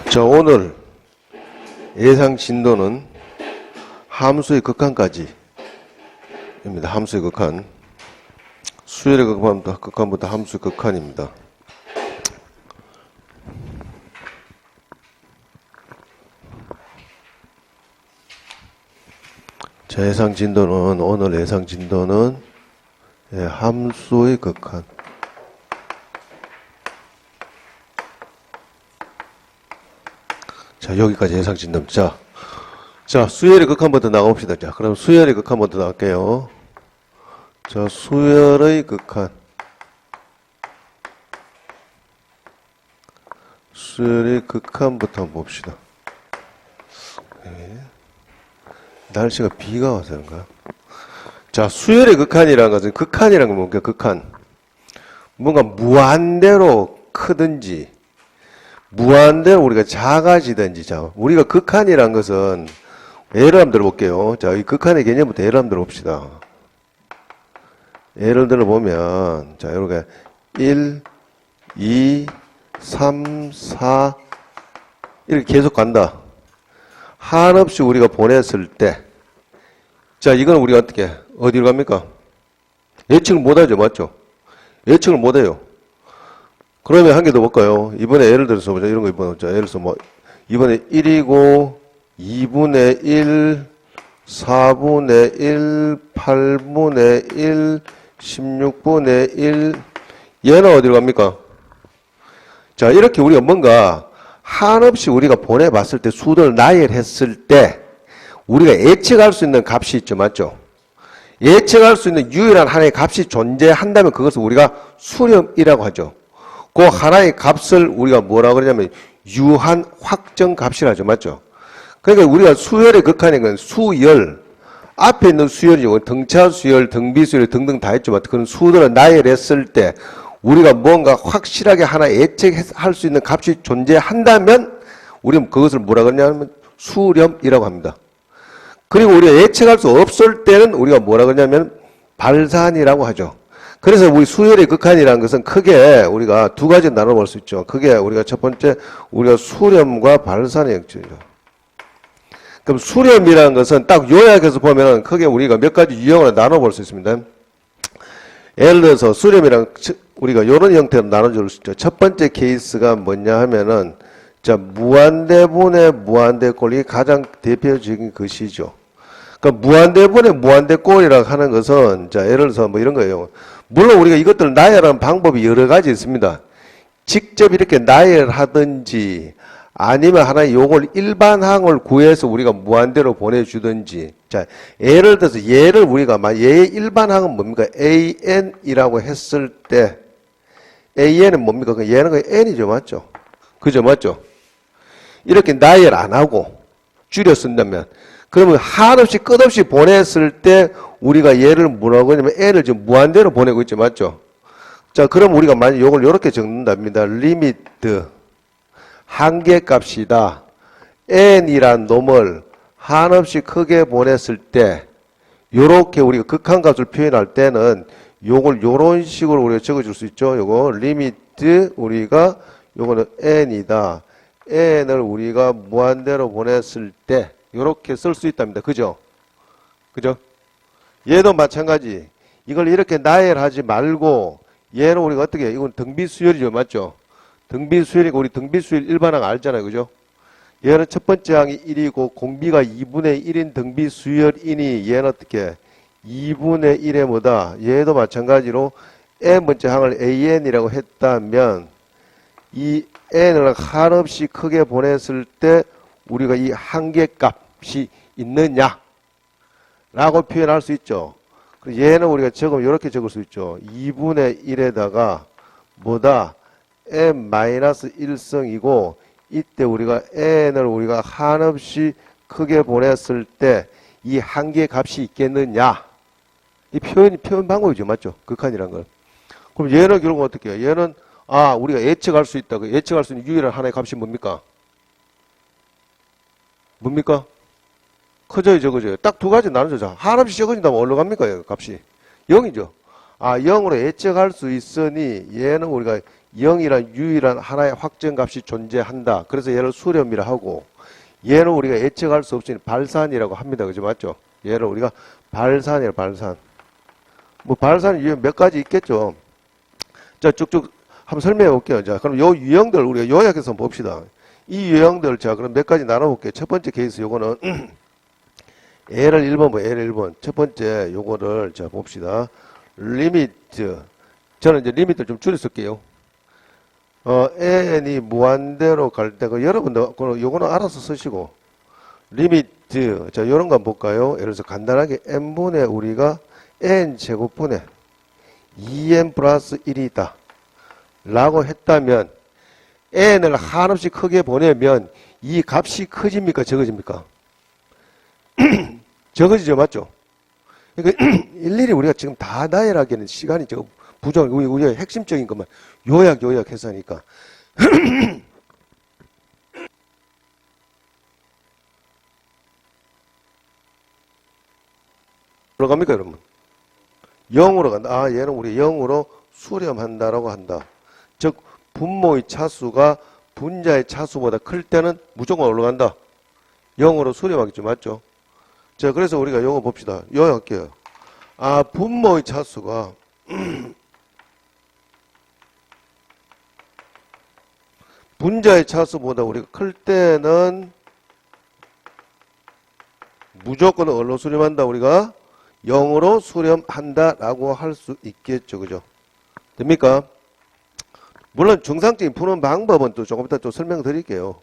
자, 오늘 예상 진도는 함수의 극한까지입니다. 함수의 극한. 수열의 극한보다 함수의 극한입니다. 자, 예상 진도는, 오늘 예상 진도는 함수의 극한. 자, 여기까지 예상 진도입니다. 자, 수열의 극한부터 나가봅시다. 자, 그럼 수열의 극한부터 나갈게요. 자, 수열의 극한. 수열의 극한부터 한번 봅시다. 네. 날씨가 비가 와서 그런가? 자, 수열의 극한이라는 것은, 극한이라는 건 뭡니까? 극한. 뭔가 무한대로 크든지, 무한대로 우리가 작아지든지. 자, 우리가 극한이라는 것은, 예를 한번 들어볼게요. 자, 이 극한의 개념부터 예를 한번 들어봅시다. 예를 들어보면, 자, 이렇게 1, 2, 3, 4 이렇게 계속 간다. 한없이 우리가 보냈을 때, 자, 이건 우리가 어떻게, 어디로 갑니까? 예측을 못하죠, 맞죠? 예측을 못해요. 그러면 한 개 더 볼까요? 이번에 예를 들어서 보자. 이런 거 이번에 보자. 예를 들어서 뭐, 이번에 1이고, 2분의 1, 4분의 1, 8분의 1, 16분의 1, 얘는 어디로 갑니까? 자, 이렇게 우리가 뭔가 한없이 우리가 보내봤을 때 수를 나열했을 때 우리가 예측할 수 있는 값이 있죠, 맞죠? 예측할 수 있는 유일한 하나의 값이 존재한다면 그것을 우리가 수렴이라고 하죠. 그 하나의 값을 우리가 뭐라고 그러냐면 유한 확정 값이라 하죠, 맞죠? 그러니까 우리가 수열의 극한인 건 수열, 앞에 있는 수열이죠. 등차 수열, 등비 수열 등등 다 했죠. 그런 수들을 나열했을 때 우리가 뭔가 확실하게 하나 예측할 수 있는 값이 존재한다면 우리는 그것을 뭐라 그러냐면 수렴이라고 합니다. 그리고 우리가 예측할 수 없을 때는 우리가 뭐라 그러냐면 발산이라고 하죠. 그래서 우리 수열의 극한이라는 것은 크게 우리가 두 가지 나눠볼 수 있죠. 크게 우리가 첫 번째 우리가 수렴과 발산의 역질이죠. 그럼 수렴이라는 것은 딱 요약해서 보면 크게 우리가 몇 가지 유형으로 나눠볼 수 있습니다. 예를 들어서 수렴이랑 우리가 이런 형태로 나눠줄 수 있죠. 첫 번째 케이스가 뭐냐 하면은 자, 무한대분의 무한대꼴이 가장 대표적인 것이죠. 그러니까 무한대분의 무한대꼴이라고 하는 것은 자, 예를 들어서 뭐 이런 거예요. 물론 우리가 이것들을 나열하는 방법이 여러 가지 있습니다. 직접 이렇게 나열하든지 아니면 하나의 요걸 일반항을 구해서 우리가 무한대로 보내주든지. 자, 예를 들어서 얘를 우리가 얘의 일반항은 뭡니까? AN이라고 했을 때 AN은 뭡니까? 얘는 그 N이죠, 맞죠? 그죠, 맞죠? 이렇게 나열 안 하고 줄여 쓴다면 그러면 한없이 끝없이 보냈을 때 우리가 얘를 뭐라고 하냐면 N을 지금 무한대로 보내고 있죠, 맞죠? 자, 그럼 우리가 만약 요걸 이렇게 적는답니다. 리미트 한계값이다. n이란 놈을 한없이 크게 보냈을 때 요렇게 우리가 극한값을 표현할 때는 요걸 요런 식으로 우리가 적어줄 수 있죠. 요거 리미트 우리가 요거는 n이다. n을 우리가 무한대로 보냈을 때 요렇게 쓸 수 있답니다. 그죠? 그죠? 얘도 마찬가지. 이걸 이렇게 나열하지 말고 얘는 우리가 어떻게 이건 등비수열이죠. 맞죠? 등비수열이고 우리 등비수열 일반항 알잖아요. 그죠? 얘는 첫 번째 항이 1이고 공비가 2분의 1인 등비수열이니 얘는 어떻게 2분의 1의 뭐다? 얘도 마찬가지로 n번째 항을 an이라고 했다면 이 n을 한없이 크게 보냈을 때 우리가 이 한계값이 있느냐 라고 표현할 수 있죠. 얘는 우리가 적으면 이렇게 적을 수 있죠. 2분의 1에다가 뭐다? n-1승이고 이때 우리가 n을 우리가 한없이 크게 보냈을 때 이 한계값이 있겠느냐? 이 표현 방법이죠. 맞죠? 극한이란 걸. 그럼 얘는 결국 어떻게 해요? 얘는 우리가 예측할 수 있다. 그 예측할 수 있는 유일한 하나의 값이 뭡니까? 뭡니까? 커져요, 적어져요? 딱 두 가지 나눠져. 한없이 적어진다면 어디로 갑니까? 값이 0이죠. 0으로 예측할 수 있으니 얘는 우리가 0이란 유일한 하나의 확정값이 존재한다. 그래서 얘를 수렴이라 하고, 얘는 우리가 예측할 수 없으니 발산이라고 합니다. 그죠? 맞죠? 얘를 우리가 발산이라 발산. 뭐 발산 유형 몇 가지 있겠죠. 자, 쭉쭉 한번 설명해 볼게요. 자, 그럼 요 유형들 우리가 요약해서 한번 봅시다. 이 유형들, 자, 그럼 몇 가지 나눠볼게요. 첫 번째 케이스 요거는 L을 1번 뭐 L을 1번. 첫 번째 요거를 자 봅시다. 리미트. 저는 이제 리미트를 좀 줄여 쓸게요. n이 무한대로 갈 때, 여러분도 요거는 알아서 쓰시고. 리미트. 자, 요런 거 한번 볼까요? 예를 들어서 간단하게 n분의 우리가 n 제곱분의 2n 플러스 1이다. 라고 했다면, n을 한없이 크게 보내면 이 값이 커집니까? 적어집니까? 적어지죠, 맞죠? 그러니까 일일이 우리가 지금 다 나열하기에는 시간이 부족, 우리가 핵심적인 것만 요약해서 하니까. 들어갑니까, 여러분? 0으로 간다. 아, 얘는 우리 0으로 수렴한다라고 한다. 즉, 분모의 차수가 분자의 차수보다 클 때는 무조건 올라간다. 0으로 수렴하겠죠, 맞죠? 자, 그래서 우리가 요거 봅시다. 요약할게요. 아, 분모의 차수가 분자의 차수보다 우리가 클 때는 무조건 얼로 수렴한다. 우리가 0으로 수렴한다라고 할 수 있겠죠. 그죠? 됩니까? 물론 중상적인 푸는 방법은 또 조금 이따 또 설명드릴게요.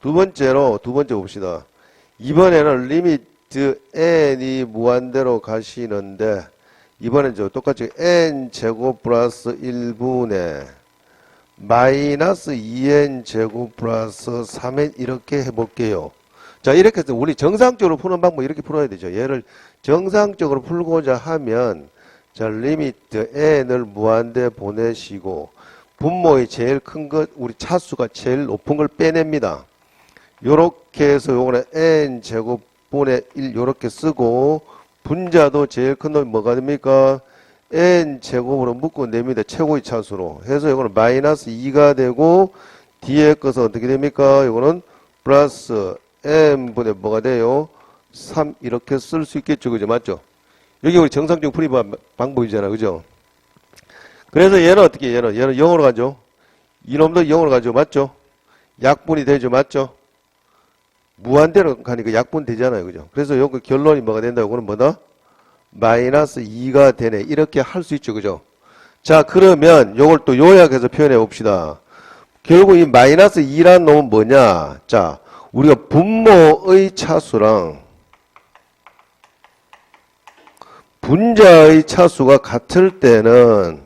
두 번째 봅시다. 이번에는 리미트 n이 무한대로 가시는데 이번엔 똑같이 n 제곱 플러스 1분의 마이너스 2n 제곱 플러스 3n 이렇게 해볼게요. 자, 이렇게 해서 우리 정상적으로 푸는 방법 이렇게 풀어야 되죠. 얘를 정상적으로 풀고자 하면 자, 리미트 n을 무한대 보내시고 분모의 제일 큰 것, 우리 차수가 제일 높은 걸 빼냅니다. 요렇게 해서 요거는 n 제곱분의 1 요렇게 쓰고 분자도 제일 큰 놈이 뭐가 됩니까? n 제곱으로 묶어냅니다. 최고의 차수로. 해서 이거는 마이너스 2가 되고 뒤에 것은 어떻게 됩니까? 이거는 플러스 n분의 뭐가 돼요? 3 이렇게 쓸 수 있겠죠. 그죠? 맞죠? 여기 우리 정상적 풀이 방법이잖아. 그죠? 그래서 얘는 어떻게 얘는 0으로 가죠. 이놈도 0으로 가죠. 맞죠? 약분이 되죠. 맞죠? 무한대로 가니까 약분 되잖아요. 그죠? 그래서 요거 결론이 뭐가 된다? 요거는 뭐다? 마이너스 2가 되네. 이렇게 할 수 있죠. 그죠? 자, 그러면 요걸 또 요약해서 표현해 봅시다. 결국 이 마이너스 2라는 놈은 뭐냐? 자, 우리가 분모의 차수랑 분자의 차수가 같을 때는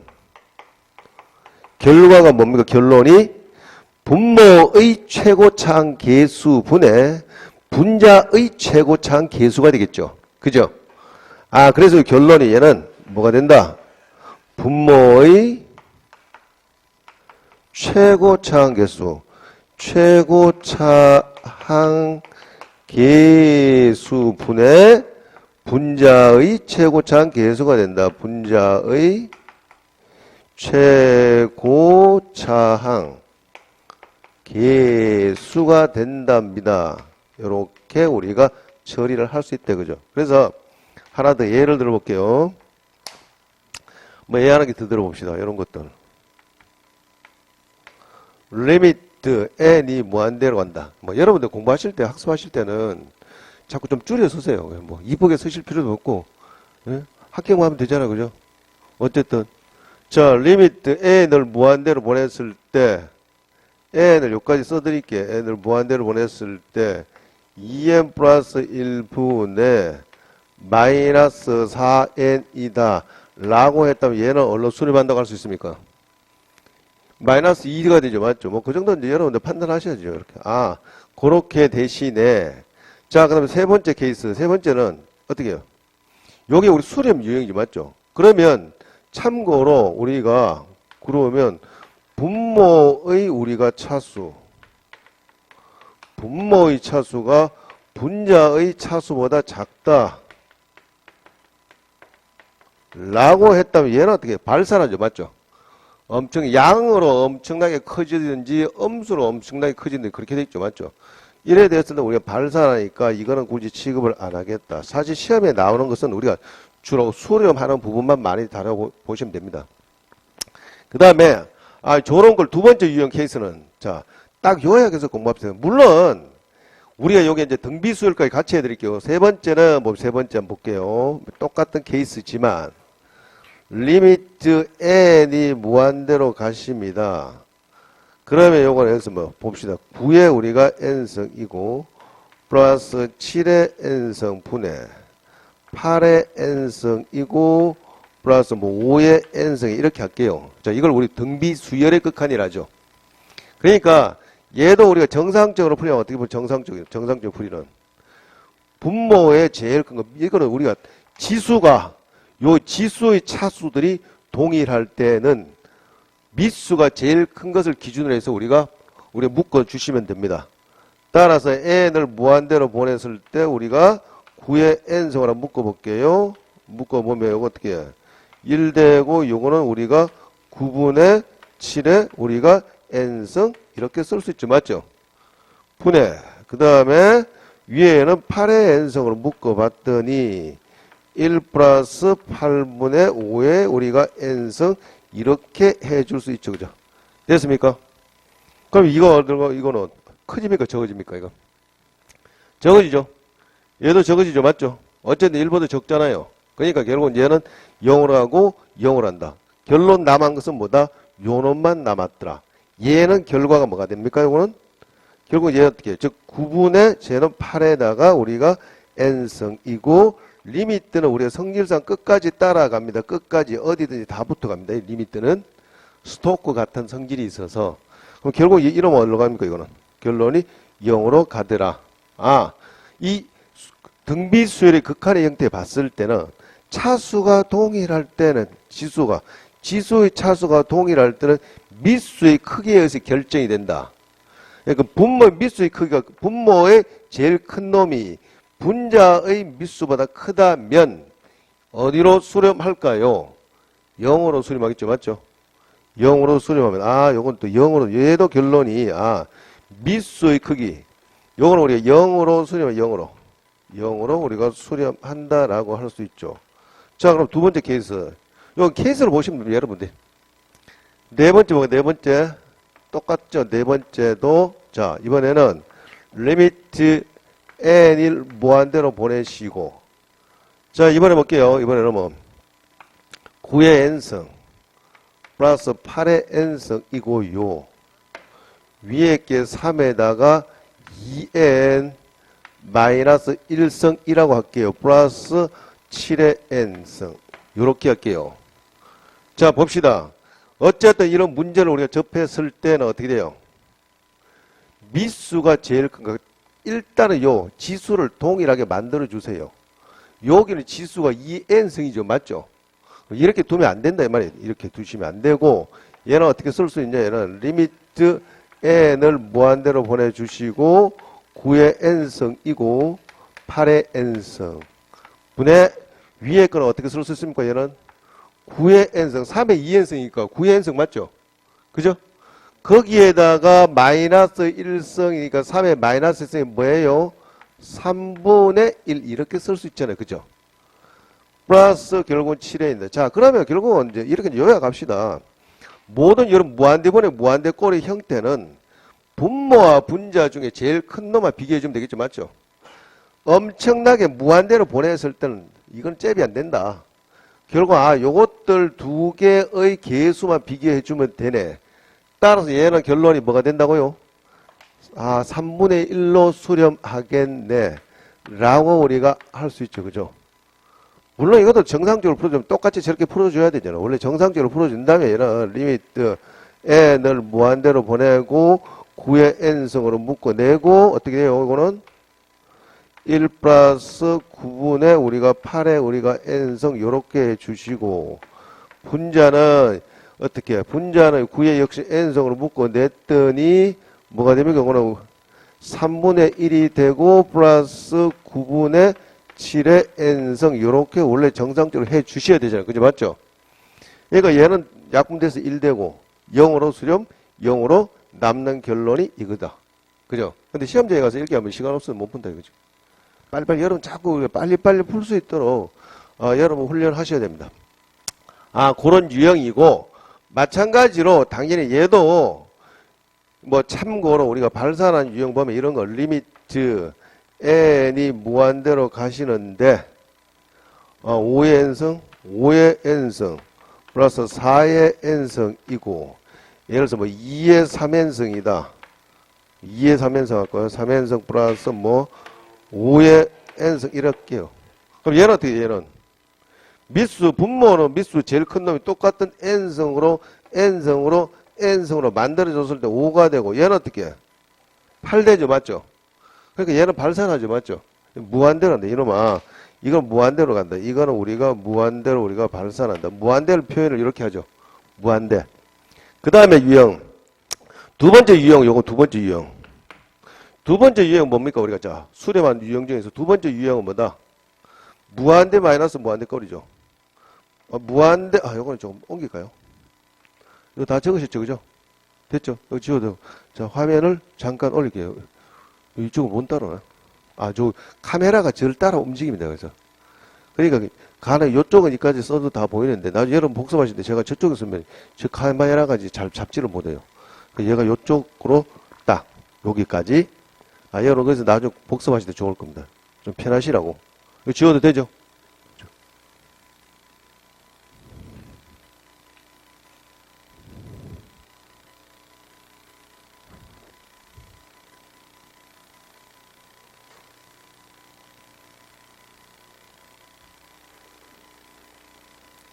결과가 뭡니까? 결론이 분모의 최고차항 계수분의 분자의 최고차항 계수가 되겠죠. 그죠? 아, 그래서 결론이 얘는 뭐가 된다? 분모의 최고차항 계수. 최고차항 계수분의 분자의 최고차항 계수가 된다. 분자의 최고차항 계수가 된답니다. 이렇게 우리가 처리를 할 수 있다. 그죠? 그래서 하나 더 예를 들어볼게요. 뭐 예 하나 더 들어봅시다. 이런 것들. 리미트 n이 무한대로 간다. 뭐 여러분들 공부하실 때 학습하실 때는 자꾸 좀 줄여 쓰세요. 뭐 이쁘게 쓰실 필요도 없고 예? 합격만 하면 되잖아요. 그죠? 어쨌든 자, 리미트 n을 무한대로 보냈을 때 n을 여기까지 써드릴게요. n을 무한대로 보냈을 때 2n 플러스 1분의 마이너스 4n이다 라고 했다면 얘는 얼로 수렴한다고 할 수 있습니까? 마이너스 2가 되죠. 맞죠? 뭐 그 정도는 이제 여러분들 판단하셔야죠. 이렇게. 아, 그렇게 대신에 자, 그 다음에 세 번째 케이스. 세 번째는 어떻게 해요? 요게 우리 수렴 유형이죠. 맞죠? 그러면 참고로 우리가 그러면 분모의 우리가 차수 분모의 차수가 분자의 차수보다 작다 라고 했다면 얘는 어떻게 발산하죠. 맞죠? 양으로 엄청나게 커지든지 음수로 엄청나게 커지든지 그렇게 돼 있죠. 맞죠? 이래 됐을 때 우리가 발산하니까 이거는 굳이 취급을 안 하겠다. 사실 시험에 나오는 것은 우리가 주로 수렴하는 부분만 많이 다루고 보시면 됩니다. 그 다음에 저런 걸 두 번째 유형 케이스는 자, 딱 요약해서 공부합시다. 물론 우리가 여기 이제 등비수열까지 같이 해드릴게요. 세 번째는 세 번째 한번 볼게요. 똑같은 케이스지만 리미트 n이 무한대로 가십니다. 그러면 요거는 여기서 봅시다. 9의 우리가 n승이고 플러스 7의 n승 분의 8의 n승이고 플러스 5의 n승 이렇게 할게요. 자, 이걸 우리 등비수열의 극한이라죠. 그러니까 얘도 우리가 정상적으로 풀이하면 어떻게 보면 정상적으로 풀이는 분모의 제일 큰 거, 이거는 우리가 지수가 요 지수의 차수들이 동일할 때는 밑수가 제일 큰 것을 기준으로 해서 우리가 묶어 주시면 됩니다. 따라서 n을 무한대로 보냈을 때 우리가 9의 n승을 한번 묶어 볼게요. 묶어 보면 이거 어떻게 해? 1되고 요거는 우리가 9분의 7에 우리가 n승 이렇게 쓸 수 있죠. 맞죠? 분해. 그 다음에 위에는 8의 n승으로 묶어 봤더니 1 플러스 8분의 5에 우리가 n승 이렇게 해줄 수 있죠. 그죠? 됐습니까? 그럼 이거는 커집니까? 적어집니까? 이거? 적어지죠? 얘도 적어지죠? 맞죠? 어쨌든 1보다 적잖아요. 그러니까 결국은 얘는 0으로 하고 0으로 한다. 결론 남은 것은 뭐다? 요 놈만 남았더라. 얘는 결과가 뭐가 됩니까? 이거는? 결국 얘는 어떻게 해요? 즉 9분의 쟤는 8에다가 우리가 n승이고 리미트는 우리가 성질상 끝까지 따라갑니다. 끝까지 어디든지 다 붙어갑니다. 이 리미트는 스토크 같은 성질이 있어서 그럼 결국 이러면 어디로 갑니까? 이거는 결론이 0으로 가더라. 이 등비수열의 극한의 형태 봤을 때는 차수가 동일할 때는 지수의 차수가 동일할 때는 밑수의 크기에 의해서 결정이 된다. 그러니까 분모의 밑수의 크기가 분모의 제일 큰 놈이 분자의 밑수보다 크다면 어디로 수렴할까요? 0으로 수렴하겠죠. 맞죠? 0으로 수렴하면 요건 또 0으로 얘도 결론이 밑수의 크기 요거는 우리가 0으로 수렴하면 0으로 우리가 수렴한다라고 할 수 있죠. 자, 그럼 두 번째 케이스. 요 케이스를 보시면 됩니다, 여러분들. 네 번째 뭐가 네 번째? 똑같죠. 네 번째도 자, 이번에는 리미트 n을 무한대로 보내시고 자, 이번에 볼게요. 이번에는 9의 n승 플러스 8의 n승이고요. 위에 게 3에다가 2n 마이너스 1승이라고 할게요. 플러스 7의 n승 요렇게 할게요. 자, 봅시다. 어쨌든 이런 문제를 우리가 접했을 때는 어떻게 돼요? 밑수가 제일 큰 거. 일단은 요 지수를 동일하게 만들어 주세요. 여기는 지수가 2n승이죠. 맞죠? 이렇게 두면 안 된다 이 말이에요. 이렇게 두시면 안 되고 얘는 어떻게 쓸 수 있냐? 얘는 리미트 n을 무한대로 보내주시고 9의 n승이고 8의 n승 분의 위에 거는 어떻게 쓸 수 있습니까? 얘는 9의 n승 3의 2n승이니까 9의 n승 맞죠? 그죠? 거기에다가 마이너스 1승이니까 3의 마이너스 1승이 뭐예요? 3분의 1 이렇게 쓸 수 있잖아요. 그죠? 플러스 결국은 7회인데 자, 그러면 결국은 이제 이렇게 요약합시다. 모든 여러분 무한대분의 무한대꼴의 형태는 분모와 분자 중에 제일 큰 놈만 비교해주면 되겠죠. 맞죠? 엄청나게 무한대로 보냈을 때는 이건 잽이 안 된다. 결국 요것들 두 개의 개수만 비교해주면 되네. 따라서 얘는 결론이 뭐가 된다고요? 3분의 1로 수렴하겠네. 라고 우리가 할 수 있죠. 그죠? 물론 이것도 정상적으로 풀어주면 똑같이 저렇게 풀어줘야 되잖아. 원래 정상적으로 풀어준 다음에 얘는 리미트 n을 무한대로 보내고 9의 n승으로 묶어내고 어떻게 돼요? 이거는 1 플러스 9분의 우리가 8의 우리가 n승 요렇게 해주시고 분자는 어떻게 해? 분자는 9의 역시 n승으로 묶어냈더니 뭐가 됩니까? 이거는 3분의 1이 되고 플러스 9분의 7의 n승 요렇게 원래 정상적으로 해 주셔야 되잖아요. 그죠? 맞죠? 그러니까 얘는 약분돼서 1 되고 0으로 수렴 0으로 남는 결론이 이거다. 그죠? 근데 시험장에 가서 이렇게 하면 시간 없으면 못 푼다 이거죠. 빨리빨리 여러분 자꾸 빨리빨리 풀 수 있도록 여러분 훈련하셔야 됩니다. 그런 유형이고 마찬가지로 당연히 얘도 뭐 참고로 우리가 발산한 유형 보면 이런 거 리미트 n이 무한대로 가시는데 5의 n승 플러스 4의 n승이고 예를 들어서 뭐 2의 3n승이다. 2의 3n승 할까요? 3n승 플러스 뭐 5의 n승 이럴게요. 그럼 얘는 어떻게 얘는 미수 분모는 미수 제일 큰 놈이 똑같은 n승으로 만들어줬을 때 5가 되고 얘는 어떻게 8 되죠. 맞죠? 그러니까 얘는 발산하죠. 맞죠? 무한대로 한다. 이놈아 이건 무한대로 간다. 이거는 우리가 무한대로 우리가 발산한다. 무한대를 표현을 이렇게 하죠. 무한대. 그 다음에 유형. 두 번째 유형, 요거 두 번째 유형. 두 번째 유형은 뭡니까? 우리가 자, 수렴한 유형 중에서 두 번째 유형은 뭐다? 무한대 마이너스 무한대 꼴이죠. 무한대, 요거는 조금 옮길까요? 이거 다 적으셨죠? 그죠? 됐죠? 여기 지워도. 자, 화면을 잠깐 올릴게요. 이쪽은 못 따라오나? 저 카메라가 저를 따라 움직입니다. 그래서. 그러니까 가능 요쪽은 여기까지 써도 다 보이는데 나중에 여러분 복습하실 때 제가 저쪽에 쓰면 저 카메라가 잘 잡지를 못해요. 얘가 요쪽으로 딱 여기까지 여러분 그래서 나중에 복습하실 때 좋을 겁니다. 좀 편하시라고. 이거 지워도 되죠?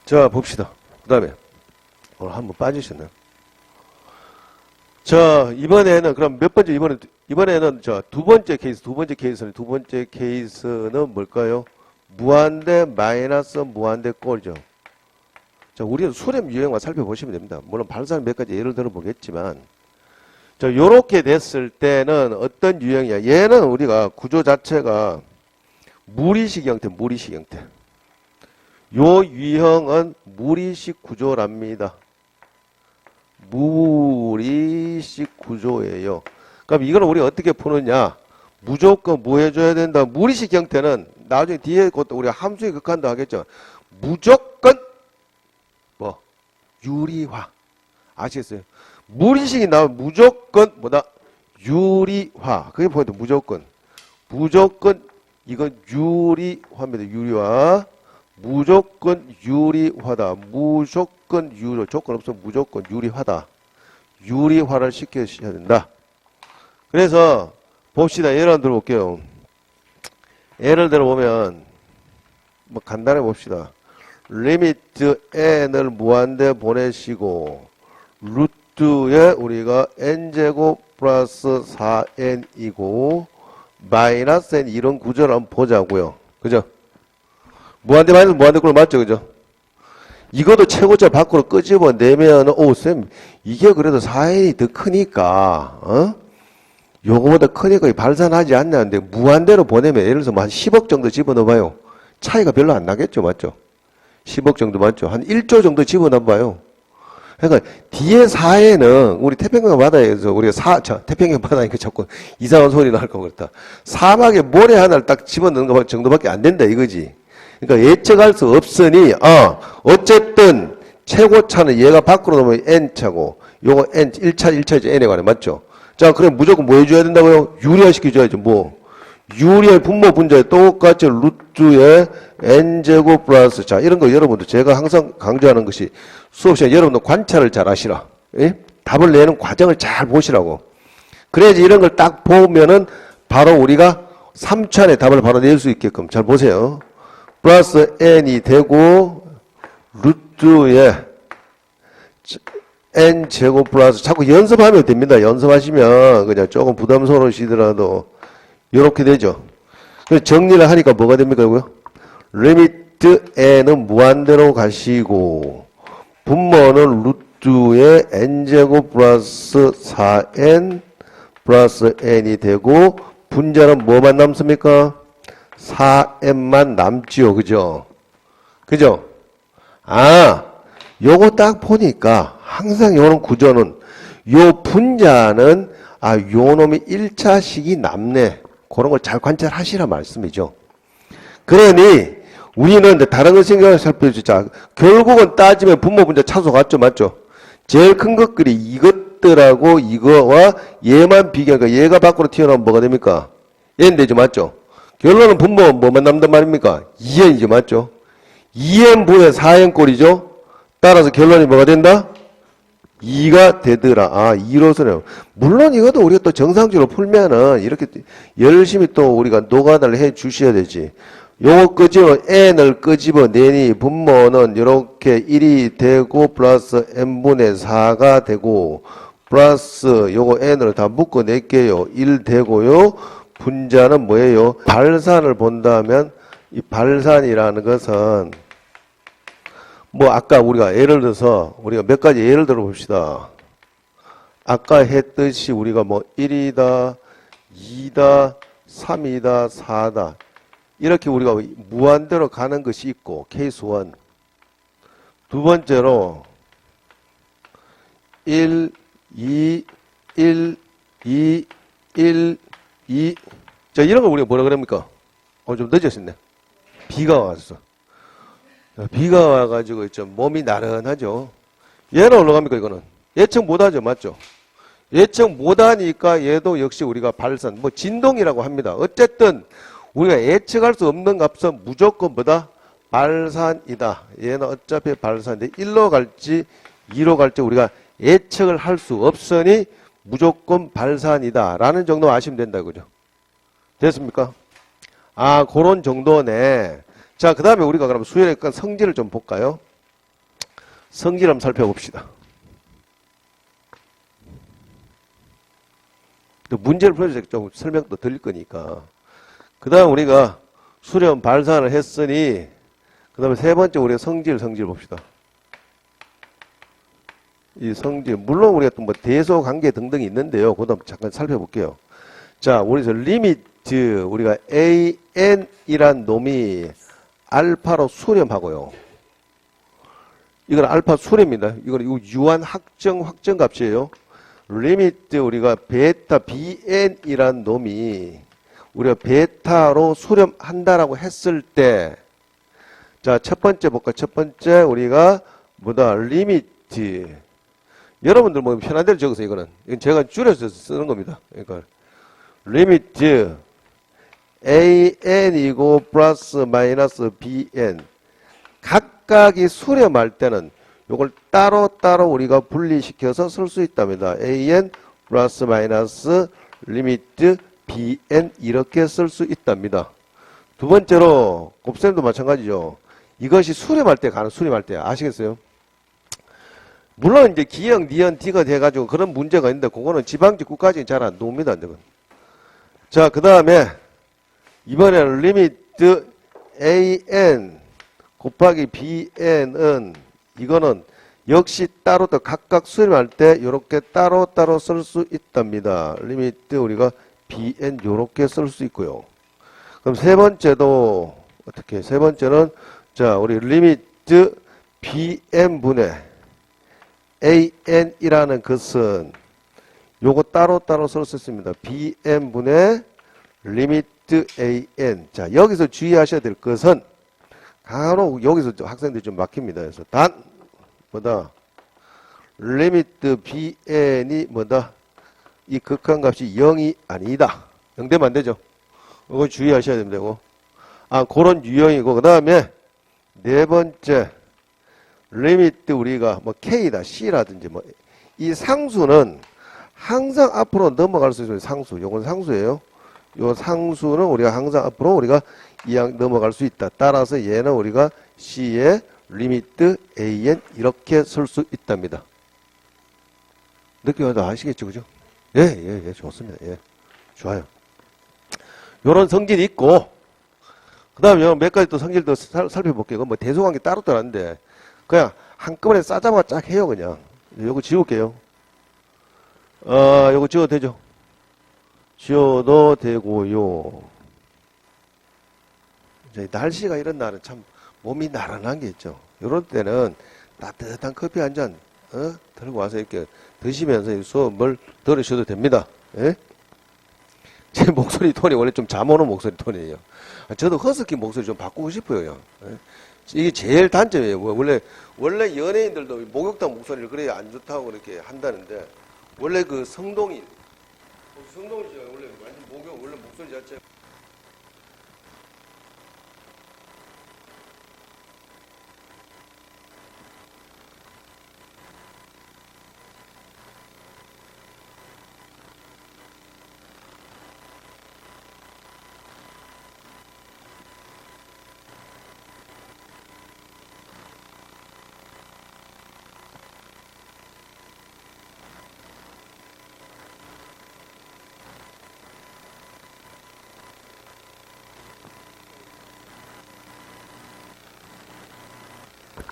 자, 봅시다. 그 다음에, 오늘 한번 빠지셨나요? 자, 이번에는, 그럼 몇 번째, 이번에는, 두 번째 케이스는 뭘까요? 무한대 마이너스 무한대 꼴이죠. 자, 우리는 수렴 유형만 살펴보시면 됩니다. 물론 발산 몇 가지 예를 들어 보겠지만, 자, 요렇게 됐을 때는 어떤 유형이야? 얘는 우리가 구조 자체가 무리식 형태. 요 유형은 무리식 구조랍니다. 무리식 구조예요. 그럼 이걸 우리가 어떻게 푸느냐? 무조건 뭐 해줘야 된다? 무리식 형태는 나중에 뒤에 것도 우리가 함수에 극한다 하겠죠. 무조건 뭐 유리화. 아시겠어요? 무리식이 나오면 무조건 뭐다? 유리화. 그게 포인트. 무조건 이건 유리화입니다. 유리화. 무조건 유리화다. 무조건 유리. 조건 없으면 무조건 유리화다. 유리화를 시켜주셔야 된다. 그래서 봅시다. 예를 한번 들어볼게요. 예를 들어보면 뭐 간단히 봅시다. 리미트 n을 무한대 보내시고 루트에 우리가 n제곱 플러스 4n이고 마이너스 n 이런 구조를 한번 보자고요. 그죠? 무한대 마이너스 무한대 꼴 맞죠? 그죠? 이것도 최고차 밖으로 끄집어내면 쌤 이게 그래도 4n이 더 크니까 요거보다 크니까 발산하지 않냐는데 무한대로 보내면 예를 들어서 한 10억 정도 집어넣어봐요. 차이가 별로 안 나겠죠? 맞죠? 10억 정도 맞죠? 한 1조 정도 집어넣어봐요. 그러니까 뒤에 4에는 우리 태평양 바다에서 우리가 태평양 바다니까 자꾸 이상한 소리 날 거 그렇다. 사막에 모래 하나를 딱 집어넣는 것 정도밖에 안 된다 이거지. 그러니까 예측할 수 없으니 어쨌든 최고차는 얘가 밖으로 놓으면 n차고 요거 n 1차이죠. n에 관해 맞죠? 자 그럼 무조건 뭐 해줘야 된다고요? 유리화 시켜줘야죠. 뭐 유리의 분모 분자에 똑같이 루트에 n제곱 플러스 자 이런 거 여러분들 제가 항상 강조하는 것이 수업 시간에 여러분들 관찰을 잘 하시라. 예? 답을 내는 과정을 잘 보시라고. 그래야지 이런 걸 딱 보면은 바로 우리가 3차 안에 답을 바로 낼 수 있게끔 잘 보세요. 플러스 n이 되고 루트에 n제곱 플러스 자꾸 연습하면 됩니다. 연습하시면 그냥 조금 부담스러우시더라도 이렇게 되죠. 그래서 정리를 하니까 뭐가 됩니까? 이거요? 리미트 n은 무한대로 가시고 분모는 루트에 n제곱 플러스 4n 플러스 n이 되고 분자는 뭐만 남습니까? 4n만 남지요. 그죠? 그죠? 요거 딱 보니까 항상 요런 구조는 요 분자는 요 놈이 1차식이 남네. 그런 걸 잘 관찰하시라 말씀이죠. 그러니 우리는 이제 다른 거 생각을 살펴보자. 결국은 따지면 분모 분자 차수 같죠, 맞죠? 제일 큰 것들이 이것들하고 이거와 얘만 비교하니까 얘가 밖으로 튀어나오면 뭐가 됩니까? 얘는 되죠, 맞죠? 결론은 분모 뭐만 남단 말입니까? 2n이죠, 맞죠? 2n분의 4n 꼴이죠? 따라서 결론이 뭐가 된다? 2가 되더라. 2로서는. 물론 이것도 우리가 또 정상적으로 풀면은 이렇게 열심히 또 우리가 노가다를 해 주셔야 되지. 요거 끄집어, n을 끄집어내니 분모는 이렇게 1이 되고 플러스 n분의 4가 되고 플러스 요거 n을 다 묶어낼게요. 1 되고요. 분자는 뭐예요? 발산을 본다면 이 발산이라는 것은 뭐 아까 우리가 예를 들어서 우리가 몇 가지 예를 들어 봅시다. 아까 했듯이 우리가 뭐 1이다, 2다, 3이다, 4다 이렇게 우리가 무한대로 가는 것이 있고 케이스 1. 두 번째로 1, 2, 1, 2, 1, 2. 자, 이런 걸 우리가 뭐라 그럽니까? 좀 늦었었네. 비가 왔어. 비가 와가지고 좀 몸이 나른하죠. 얘는 올라갑니까, 이거는? 예측 못하죠, 맞죠? 예측 못하니까 얘도 역시 우리가 발산, 뭐 진동이라고 합니다. 어쨌든 우리가 예측할 수 없는 값은 무조건 뭐다? 발산이다. 얘는 어차피 발산인데 1로 갈지 2로 갈지 우리가 예측을 할 수 없으니 무조건 발산이다. 라는 정도 아시면 된다. 그죠? 됐습니까? 그런 정도네. 자, 그 다음에 우리가 그럼 수열의 성질을 좀 볼까요? 성질 한번 살펴봅시다. 또 문제를 풀어줄 때 좀 설명도 드릴 거니까. 그 다음 우리가 수렴 발산을 했으니, 그 다음에 세 번째 우리가 성질 봅시다. 이 성질, 물론 우리가 또 뭐 대소 관계 등등이 있는데요. 그 다음 잠깐 살펴볼게요. 자, 우리서 리미트, 우리가 AN이란 놈이 알파로 수렴하고요. 이건 알파 수렴입니다. 이건 유한 확정 값이에요. 리미트 우리가 베타 BN이란 놈이 우리가 베타로 수렴한다라고 했을 때, 자, 첫 번째 볼까? 첫 번째 우리가 뭐다? 리미트. 여러분들 뭐 편한 대로 적으세요. 이건 제가 줄여서 쓰는 겁니다. 그러니까 리미트 AN이고 플러스 마이너스 BN 각각이 수렴할 때는 요걸 따로따로 우리가 분리시켜서 쓸 수 있답니다. AN 플러스 마이너스 리미트 BN 이렇게 쓸 수 있답니다. 두 번째로 곱셈도 마찬가지죠. 이것이 수렴할 때 가는 수렴할 때 아시겠어요? 물론 이제 기형, 니은, 디가 돼가지고 그런 문제가 있는데 그거는 지방직 국가직이 잘 안 나옵니다. 자, 그 다음에 이번에는 리미트 AN 곱하기 BN은 이거는 역시 따로 또 각각 수렴할 때 이렇게 따로따로 쓸 수 있답니다. 리미트 우리가 BN 이렇게 쓸 수 있고요. 그럼 세 번째도 어떻게? 세 번째는 자, 우리 리미트 BN분의 AN이라는 것은 요거 따로따로 쓸 수 있습니다. BN분의 리미트 AN. 자, 여기서 주의하셔야 될 것은 간혹 여기서 학생들이 좀 막힙니다. 그래서 뭐다? 리미트 BN이 뭐다? 이 극한값이 0이 아니다. 0 되면 안 되죠. 이거 주의하셔야 됩니다. 이거. 그런 유형이고, 그 다음에 네 번째 리미트 우리가 뭐 K다, C라든지 뭐 이 상수는 항상 앞으로 넘어갈 수 있는 상수. 요건 상수예요. 요 상수는 우리가 항상 앞으로 우리가 이항 넘어갈 수 있다. 따라서 얘는 우리가 C의 리미트 AN 이렇게 쓸 수 있답니다. 느낌 와도 아시겠죠, 그죠? 예, 좋습니다. 예, 좋아요. 요런 성질이 있고, 그 다음에 몇 가지 또 성질도 살펴볼게요. 뭐 대소관계 따로 떠났는데, 그냥 한꺼번에 싸잡아 쫙 해요, 그냥. 요거 지울게요. 요거 지워도 되죠? 지워도 되고요. 이제 날씨가 이런 날은 참 몸이 나른한 게 있죠. 요런 때는 따뜻한 커피 한 잔, 들고 와서 이렇게 드시면서 수업을 들으셔도 됩니다. 예? 제 목소리 톤이 원래 좀 잠 오는 목소리 톤이에요. 저도 허스키 목소리 좀 바꾸고 싶어요. 예? 이게 제일 단점이에요. 원래 연예인들도 목욕탕 목소리를 그래야 안 좋다고 그렇게 한다는데, 원래 그 성동일 씨가 원래 완전 원래 목소리 자체.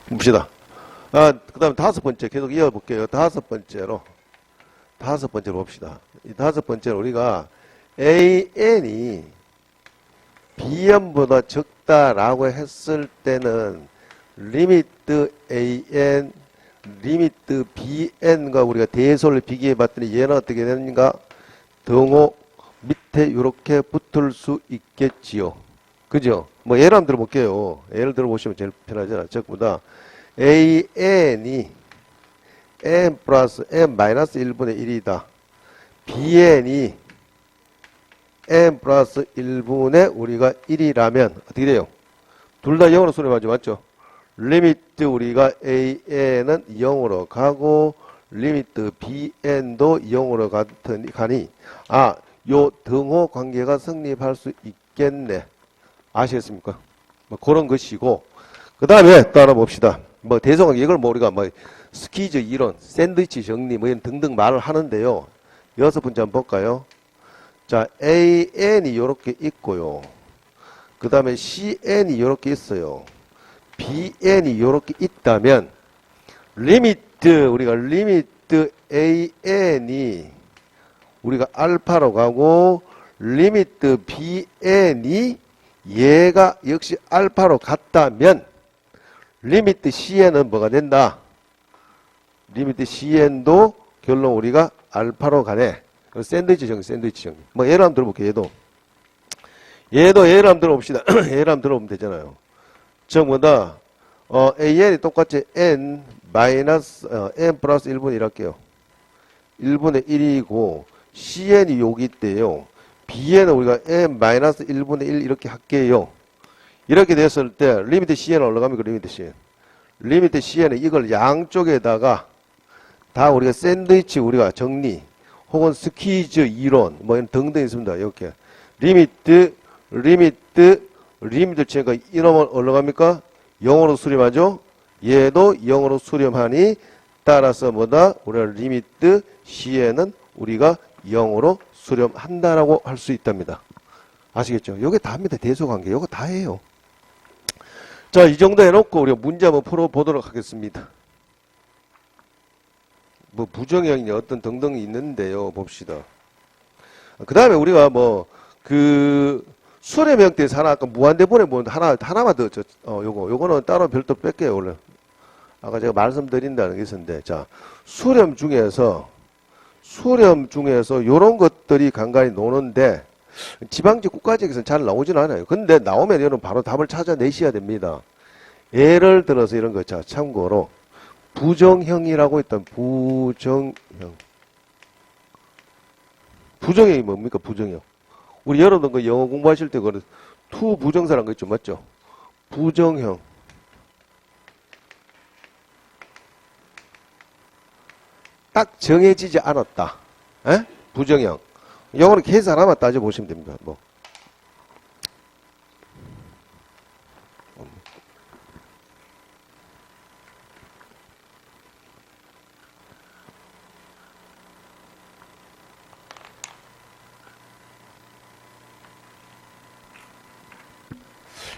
봅시다. 그 다음에 다섯 번째 계속 이어볼게요. 다섯 번째로 봅시다. 이 다섯 번째로 우리가 AN이 BN보다 적다라고 했을 때는 리미트 AN, 리미트 BN과 우리가 대소를 비교해 봤더니 얘는 어떻게 되는가? 등호 밑에 이렇게 붙을 수 있겠지요. 그죠? 뭐 예를 한번 들어볼게요. 예를 들어보시면 제일 편하잖아. 적보다 AN이 N 플러스 N 마이너스 1분의 1이다. BN이 N 플러스 1분의 우리가 1이라면 어떻게 돼요? 둘 다 0으로 수렴하죠. 맞죠? 리미트 우리가 AN은 0으로 가고 리미트 BN도 0으로 가니 요 등호 관계가 성립할 수 있겠네. 아시겠습니까? 뭐 그런 것이고, 그 다음에 또 하나 봅시다. 뭐 대성관 이걸 뭐 우리가 뭐 스퀴즈 이론, 샌드위치 정리 뭐 이런 등등 말을 하는데요. 여섯 번째 한번 볼까요? 자, AN이 요렇게 있고요. 그 다음에 CN이 요렇게 있어요. BN이 요렇게 있다면 우리가 리미트 AN이 우리가 알파로 가고 리미트 BN이 얘가 역시 알파로 갔다면 리미트 CN은 뭐가 된다? 리미트 CN도 결론 우리가 알파로 가네. 샌드위치 정리. 뭐 예를 한번 들어볼게요. 얘도 예를 한번 들어봅시다. 예를 한번 들어보면 되잖아요. 전부 다 AN이 똑같이 N 플러스 1분의 1 할게요. 1분의 1이고 CN이 여기 있대요. B에는 우리가 N 마이너스 1분의 1 이렇게 할게요. 이렇게 됐을 때 리미트 CN은 올라갑니까? 리미트 CN은 이걸 양쪽에다가 다 우리가 샌드위치 우리가 정리 혹은 스퀴즈 이론 뭐 등등 있습니다. 이렇게 리미트 치니까 이놈은 올라갑니까? 0으로 수렴하죠. 얘도 0으로 수렴하니 따라서 뭐다? 우리가 리미트 CN은 우리가 0으로 수렴한다라고 할 수 있답니다. 아시겠죠? 요게 다입니다. 대소관계. 요거 다 해요. 자, 이 정도 해놓고 우리가 문제 한번 풀어보도록 하겠습니다. 뭐 부정형이냐 어떤 등등이 있는데요. 봅시다. 그 다음에 우리가 수렴 형태에서 하나 아까 무한대본에 보는데 하나만 더 요거는 따로 별도 뺄게요. 원래 아까 제가 말씀드린다는 게 있었는데, 자, 수렴 중에서 요런 것들이 간간히 노는데 지방직 국가직에서는 잘 나오진 않아요. 근데 나오면 여러분 바로 답을 찾아내셔야 됩니다. 예를 들어서 이런 거, 자, 참고로 부정형이라고 했던 부정형이 뭡니까? 부정형. 우리 여러분 그 영어 공부하실 때 그 투 부정사라는 거 있죠, 맞죠? 부정형. 딱 정해지지 않았다. 에? 부정형. 영어로 계산 하나만 따져보시면 됩니다. 뭐.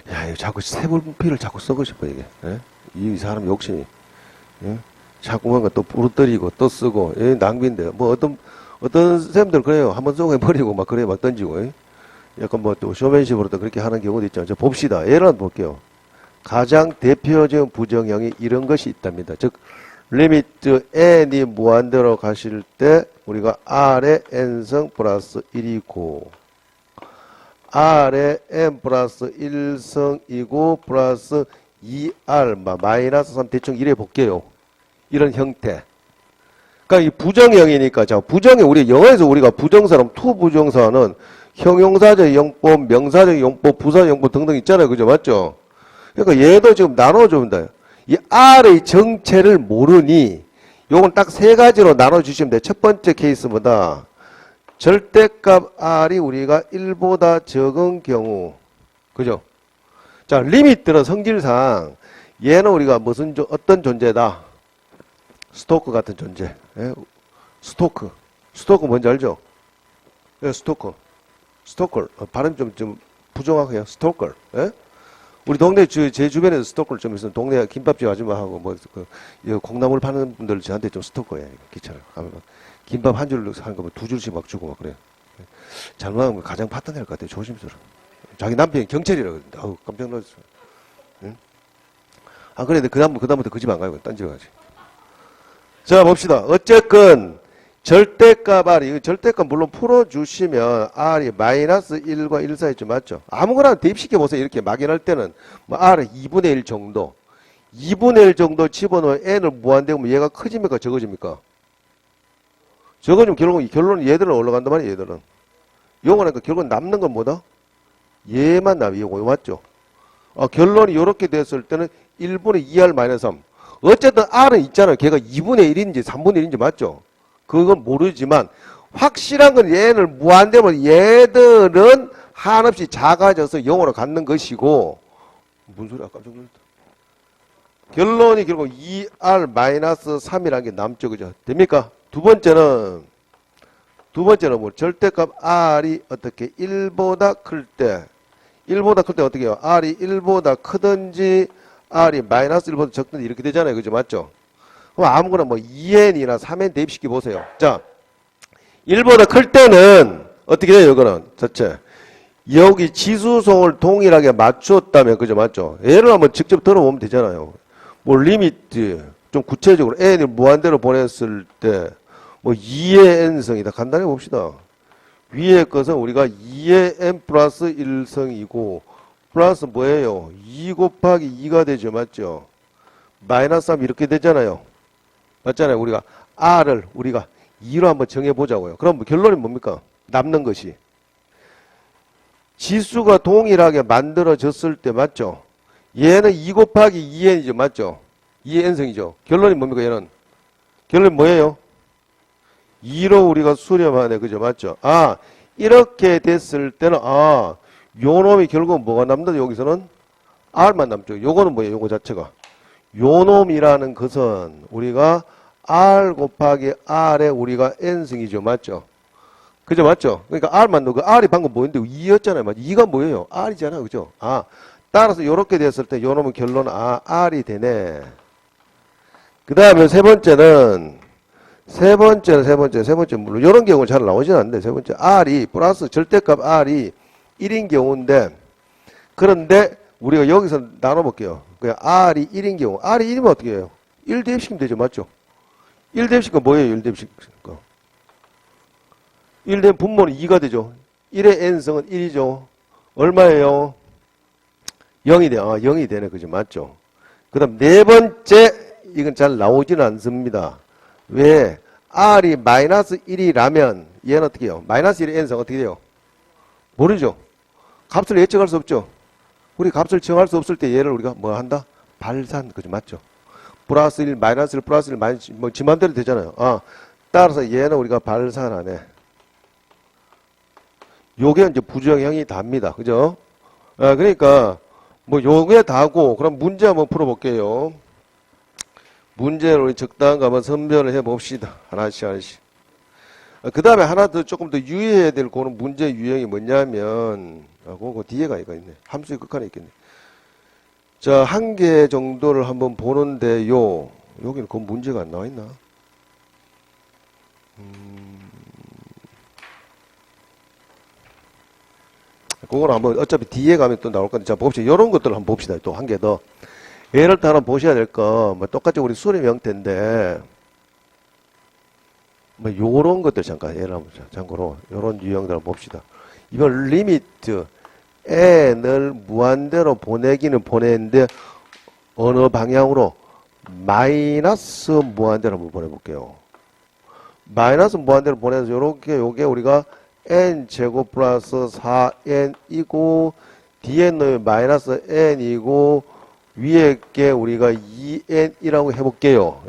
야, 이거 자꾸 세불분필을 자꾸 쓰고 싶어, 이게. 예? 이 사람 욕심이. 예? 자꾸 뭔가 또 부르뜨리고 또 쓰고, 예? 낭비인데. 뭐 어떤 선생님들 그래요. 한번 쏘고 버리고 막 그래 막 던지고, 예? 약간 뭐 또 쇼맨십으로 또 그렇게 하는 경우도 있죠. 자, 봅시다. 예를 한번 볼게요. 가장 대표적인 부정형이 이런 것이 있답니다. 즉 리미트 n이 무한대로 가실 때 우리가 r의 n승 플러스 1이고 r의 n 플러스 1승이고 플러스 2r 마이너스 3 대충 이래 볼게요. 이런 형태. 그러니까 이 부정형이니까 자 부정형 우리 영어에서 우리가 부정사는 투 부정사는 형용사적 용법, 명사적 용법, 부사 용법 등등 있잖아요. 그죠? 맞죠? 그러니까 얘도 지금 나눠줍니다. 이 R의 정체를 모르니 요건 딱 세 가지로 나눠주시면 돼요. 첫 번째 케이스보다 절대값 R이 우리가 1보다 적은 경우 그죠? 자 리미트는 성질상 얘는 우리가 무슨 어떤 존재다? 스토크 같은 존재. 예? 스토크 뭔지 알죠? 예, 스토커 발음 좀 부정확해요. 스토커. 예? 우리 동네 제 주변에서 스토커를 좀 있으면 동네 김밥집 아줌마하고 콩나물 파는 분들 저한테 좀 스토커예요. 귀찮아요. 김밥 한 줄 하는 거 두 줄씩 막 주고 막 그래요. 잘못하면 가장 파탄날 것 같아요. 조심스러워. 자기 남편이 경찰이라 그러는데 아우 깜짝 놀랐어요. 응? 아 그래 그다음부터 그 집 안 가요. 딴 집 가지. 자 봅시다. 어쨌건 절대값 R이 절대값 물론 풀어주시면 R이 마이너스 1과 1 사이 좀 맞죠? 아무거나 대입시켜 보세요. 이렇게 막연할 때는 뭐 R은 2분의 1 정도 2분의 1 정도 집어넣으면 N을 무한대면 얘가 커집니까 적어집니까? 적어지면 결론은 얘들은 올라간단 말이에요. 얘들은 요거니까 결국은 남는 건 뭐다? 얘만 남이고 맞죠? 결론이 이렇게 됐을 때는 1분의 2R 마이너스 3 어쨌든 R은 있잖아요. 걔가 2분의 1인지 3분의 1인지 맞죠? 그건 모르지만 확실한 건 얘를 무한대면 얘들은 한없이 작아져서 0으로 갖는 것이고 무슨 소리야 깜짝 놀랐다. 결론이 결국 2R-3이라는 게 남죠. 그죠? 됩니까? 두 번째는 뭐 절대값 R이 어떻게 1보다 클 때 어떻게 해요? R이 1보다 크든지 R이 마이너스 1보다 적든지 이렇게 되잖아요. 그죠? 맞죠? 그럼 아무거나 뭐 2n이나 3n 대입시켜 보세요. 자, 1보다 클 때는 어떻게 돼요? 이거는 자체 여기 지수송을 동일하게 맞췄다면 그죠? 맞죠? 얘를 한번 직접 들어보면 되잖아요. 뭐 리미트 좀 구체적으로 n을 무한대로 보냈을 때 뭐 2의 n승이다. 간단히 봅시다. 위에 것은 우리가 2의 n 플러스 1승이고 플러스 뭐예요? 2 곱하기 2가 되죠. 맞죠? 마이너스 3 이렇게 되잖아요. 맞잖아요. 우리가 R을 우리가 2로 한번 정해보자고요. 그럼 결론이 뭡니까? 남는 것이 지수가 동일하게 만들어졌을 때 맞죠? 얘는 2 곱하기 2n이죠. 맞죠? 2n승이죠. 결론이 뭡니까? 얘는 결론이 뭐예요? 2로 우리가 수렴하네. 그죠? 맞죠? 이렇게 됐을 때는 요 놈이 결국은 뭐가 남는다? 여기서는 R만 남죠. 요거는 뭐예요? 요거 자체가 요 놈이라는 것은 우리가 R 곱하기 R에 우리가 N승이죠. 맞죠? 그죠? 맞죠? 그러니까 R만 넣고 R이 방금 뭐였는데 2였잖아요. 맞죠? 2가 뭐예요? R이잖아. 그죠? 따라서 이렇게 됐을 때 요 놈은 결론은 R이 되네. 그 다음에 세 번째는 물론 이런 경우는 잘 나오진 않는데 세 번째 R이 플러스 절대값 R이 1인 경우인데 그런데 우리가 여기서 나눠볼게요. 그냥 R이 1인 경우 R이 1이면 어떻게 해요? 1 대입시키면 되죠. 맞죠? 1 대입시키면 뭐예요? 1 대입시키니까 1 대입 분모는 2가 되죠. 1의 n승은 1이죠. 얼마예요? 0이 돼. 0이 되네. 그죠? 맞죠? 그 다음 네 번째 이건 잘 나오지는 않습니다. 왜? R이 마이너스 1이라면 얘는 어떻게 해요? 마이너스 1의 n승 어떻게 돼요? 모르죠? 값을 예측할 수 없죠? 우리 값을 정할 수 없을 때 얘를 우리가 뭐 한다? 발산. 그죠? 맞죠? 플러스 1, 마이너스 1, 플러스 1, 마이너스 1, 뭐 지만대로 되잖아요. 따라서 얘는 우리가 발산하네. 요게 이제 부정형이 답니다. 그죠? 그러니까 뭐 요게 다고 그럼 문제 한번 풀어볼게요. 문제를 우리 적당한 거 한번 선별을 해봅시다. 하나씩. 그 다음에 하나 더 조금 더 유의해야 될 그런 문제 유형이 뭐냐면 그거 뒤에가 이거 있네. 함수의 끝칸에 있겠네. 자, 한 개 정도를 한번 보는데요. 여기는 그 문제가 안 나와 있나? 그거는 한번 어차피 뒤에 가면 또 나올 건데, 자, 봅시다. 이런 것들을 한번 봅시다. 또 한 개 더. 예를 들어 보셔야 될 거, 뭐 똑같이 우리 수렴 형태인데, 뭐 요런 것들 잠깐 예를 한번 참고로 요런 유형들을 봅시다. 이건 리미트 n을 무한대로 보내기는 보내는데 어느 방향으로 마이너스 무한대로 한번 보내볼게요. 마이너스 무한대로 보내서 요게 우리가 n 제곱 플러스 4n이고 뒤에 넣으면 마이너스 n이고 위에 게 우리가 2n이라고 해볼게요.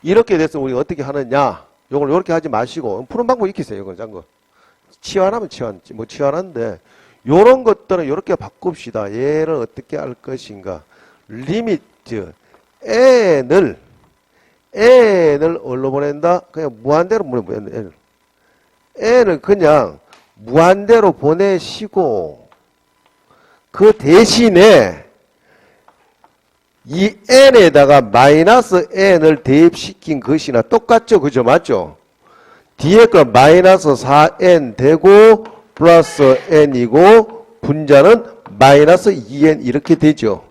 이렇게 돼서 우리가 어떻게 하느냐? 요걸 이렇게 하지 마시고 푸는 방법 익히세요. 이걸 짠 거. 치환하면 치환한데 요런 것들은 이렇게 바꿉시다. 얘를 어떻게 할 것인가? 리미트 n을 어디로 보낸다? 그냥 무한대로 보내면 n을 그냥 무한대로 보내시고 그 대신에 이 n에다가 마이너스 n을 대입시킨 것이나 똑같죠? 그죠? 맞죠? 뒤에 거 마이너스 4n 되고 플러스 n이고 분자는 마이너스 2n 이렇게 되죠?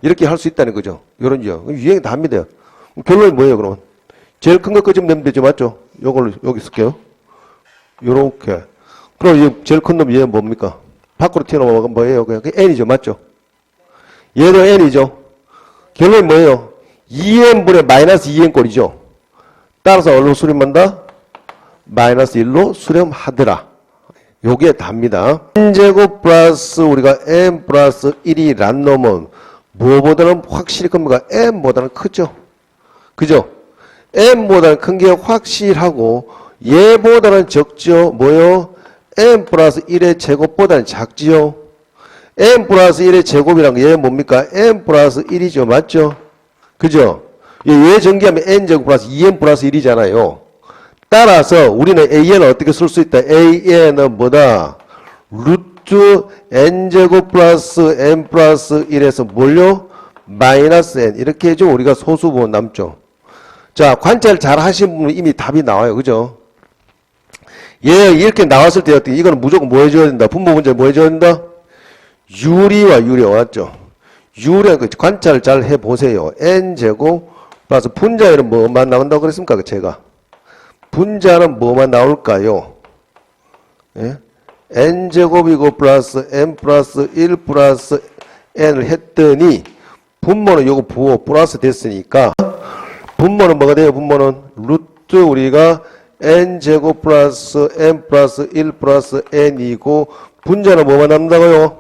이렇게 할 수 있다는 거죠? 요런 유형이 다 합니다. 결론이 뭐예요, 그러면? 제일 큰 거 끄집어 내면 되죠? 맞죠? 요걸로 여기 쓸게요. 요렇게. 그럼 이 제일 큰 놈 얘는 뭡니까? 밖으로 튀어나오면 뭐예요? 그냥 n이죠? 맞죠? 얘도 n이죠? 결론이 뭐예요? 2n분의 마이너스 2n 꼴이죠. 따라서 어디로 수렴한다? 마이너스 1로 수렴하더라. 요게 답니다. n제곱 플러스 우리가 n 플러스 1이란 놈은 무엇보다는 확실히 큽니까? n보다는 크죠. 그죠? n보다는 큰 게 확실하고 얘보다는 적죠. 뭐요? n 플러스 1의 제곱보다는 작지요. n 플러스 1의 제곱이란 게 얘 뭡니까? n 플러스 1이죠. 맞죠? 그죠? 얘 전개하면 n제곱 플러스 2n 플러스 1이잖아요. 따라서 우리는 an을 어떻게 쓸 수 있다? an은 뭐다? 루트 n제곱 플러스 n 플러스 1에서 뭘요? 마이너스 n. 이렇게 해줘. 우리가 소수부분 남죠. 자, 관찰 잘 하신 분은 이미 답이 나와요. 그죠? 얘 이렇게 나왔을 때 어떻게, 이거는 무조건 뭐 해줘야 된다? 분모 문제 뭐 해줘야 된다? 유리와 유리가 왔죠. 유리한 거 관찰 잘 해보세요. n제곱 플러스 분자에는 뭐만 나온다고 그랬습니까? 제가. 분자는 뭐만 나올까요? 예? n제곱이고 플러스 n 플러스 1 플러스 n을 했더니 분모는 요거 부호 플러스 됐으니까 분모는 뭐가 돼요? 분모는 루트 우리가 n제곱 플러스 n 플러스 1 플러스 n이고 분자는 뭐만 남는다고요?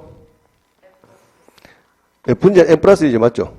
예, 분자 n 플러스 1이죠. 맞죠?